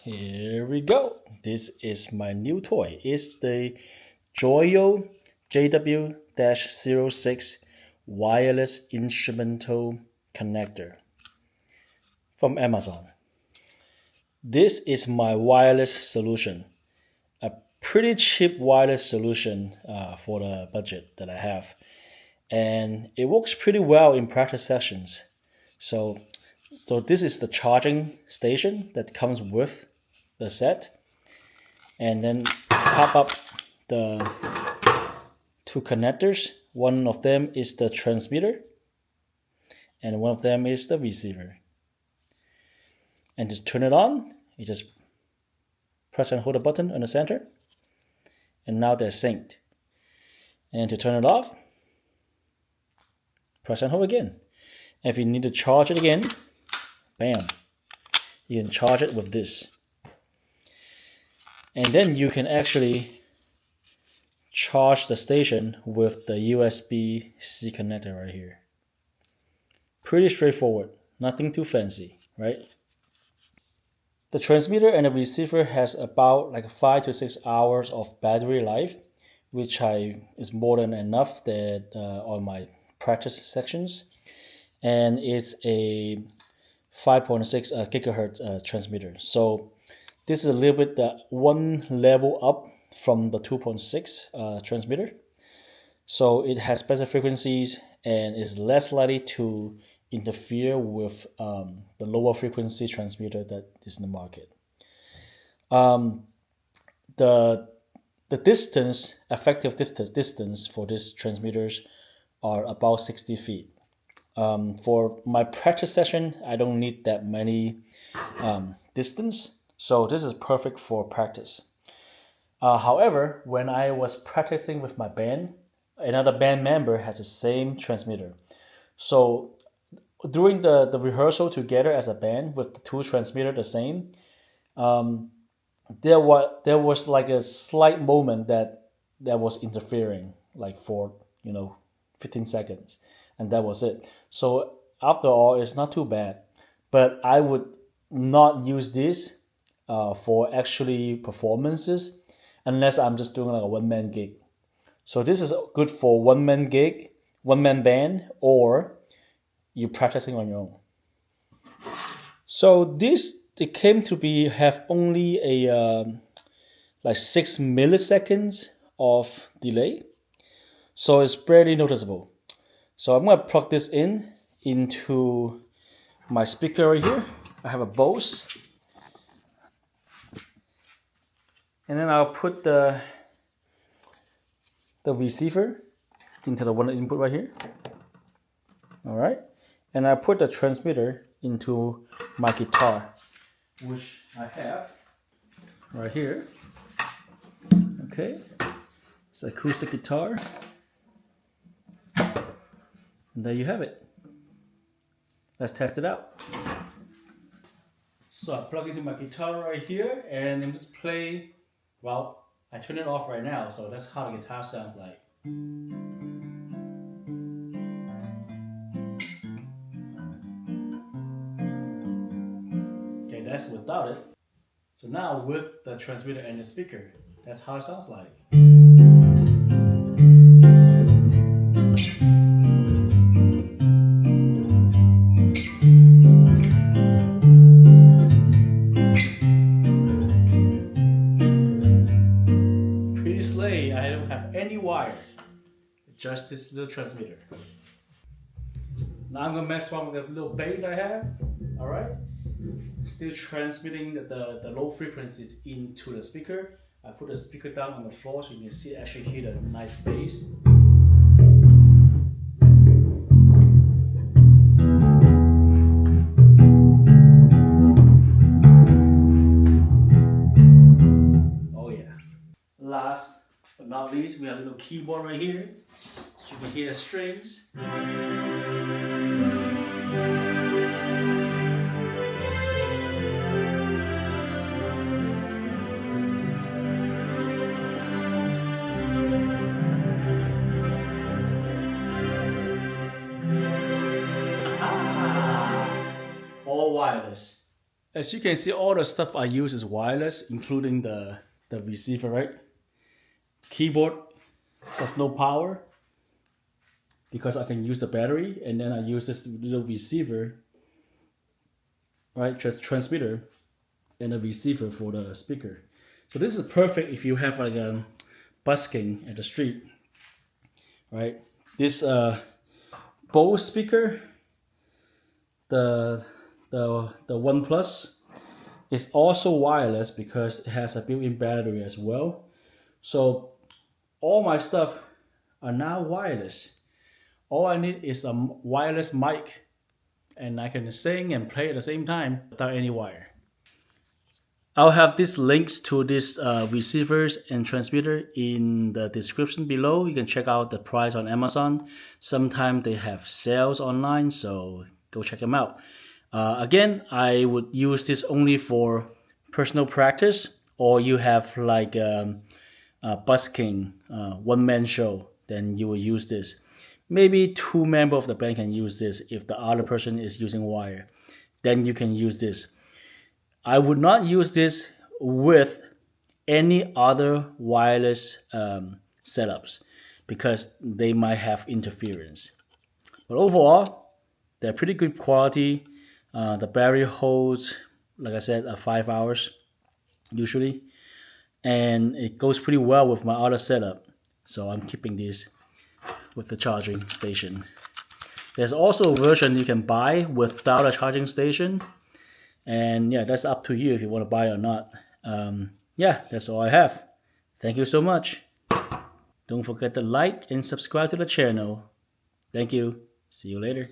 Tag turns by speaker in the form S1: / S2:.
S1: Here we go. This is my new toy. It's the JOYO JW-06 wireless instrumental connector from Amazon. This is my wireless solution, a pretty cheap wireless solution for the budget that I have. And it works pretty well in practice sessions. So, so this is the charging station that comes with the set. And then pop up the two connectors. One of them is the transmitter and one of them is the receiver. And just turn it on. You just press and hold the button on the center. And now they're synced. And to turn it off, press and hold again. And if you need to charge it again, bam, you can charge it with this. And then you can actually charge the station with the USB-C connector right here. Pretty straightforward, nothing too fancy, right? The transmitter and the receiver has about like 5 to 6 hours of battery life, which is more than enough that on my practice sections. And it's a 5.6 gigahertz transmitter. So this is a little bit one level up from the 2.6 transmitter. So it has better frequencies and is less likely to interfere with the lower frequency transmitter that is in the market. The distance, effective distance for these transmitters are about 60 feet. For my practice session, I don't need that many distance, so this is perfect for practice. However, when I was practicing with my band, another band member has the same transmitter. So during the rehearsal together as a band with the two transmitters the same, there was like a slight moment that was interfering, like for 15 seconds, and that was it. So after all, it's not too bad, but I would not use this for actually performances unless I'm just doing like a one-man gig. So this is good for one-man gig, one-man band, or you're practicing on your own. So it came to have only a like 6 milliseconds of delay, so it's barely noticeable. So I'm gonna plug this into my speaker right here. I have a Bose, and then I'll put the receiver into the one input right here. All right, and I put the transmitter into my guitar, which I have right here. Okay, it's an acoustic guitar. And there you have it. Let's test it out. So I plug into my guitar right here and then just play. Well, I turn it off right now, so that's how the guitar sounds like. Okay, that's without it. So now with the transmitter and the speaker, that's how it sounds like. Pretty slay. I don't have any wire, just this little transmitter. Now I'm gonna mess around with the little bass I have. All right, still transmitting the low frequencies into the speaker. I put the speaker down on the floor so you can actually hear the nice bass. Oh yeah. Last but not least, we have a little keyboard right here. So you can hear the strings. All wireless. As you can see, all the stuff I use is wireless, including the receiver, right? Keyboard has no power because I can use the battery, and then I use this little receiver, right? Transmitter and a receiver for the speaker. So this is perfect if you have like a busking at the street, right? This Bose speaker, the One Plus, is also wireless because it has a built-in battery as well. So all my stuff are now wireless. All I need is a wireless mic, and I can sing and play at the same time without any wire. I'll have these links to these receivers and transmitter in the description below. You can check out the price on Amazon. Sometimes they have sales online, so go check them out. Again, I would use this only for personal practice, or you have like a busking one-man show, then you will use this. Maybe 2 members of the band can use this if the other person is using wire. Then you can use this. I would not use this with any other wireless setups because they might have interference. But overall, they're pretty good quality. The battery holds, like I said, 5 hours usually. And it goes pretty well with my other setup. So I'm keeping this with the charging station. There's also a version you can buy without a charging station. And yeah, that's up to you if you want to buy it or not. Yeah, that's all I have. Thank you so much. Don't forget to like and subscribe to the channel. Thank you. See you later.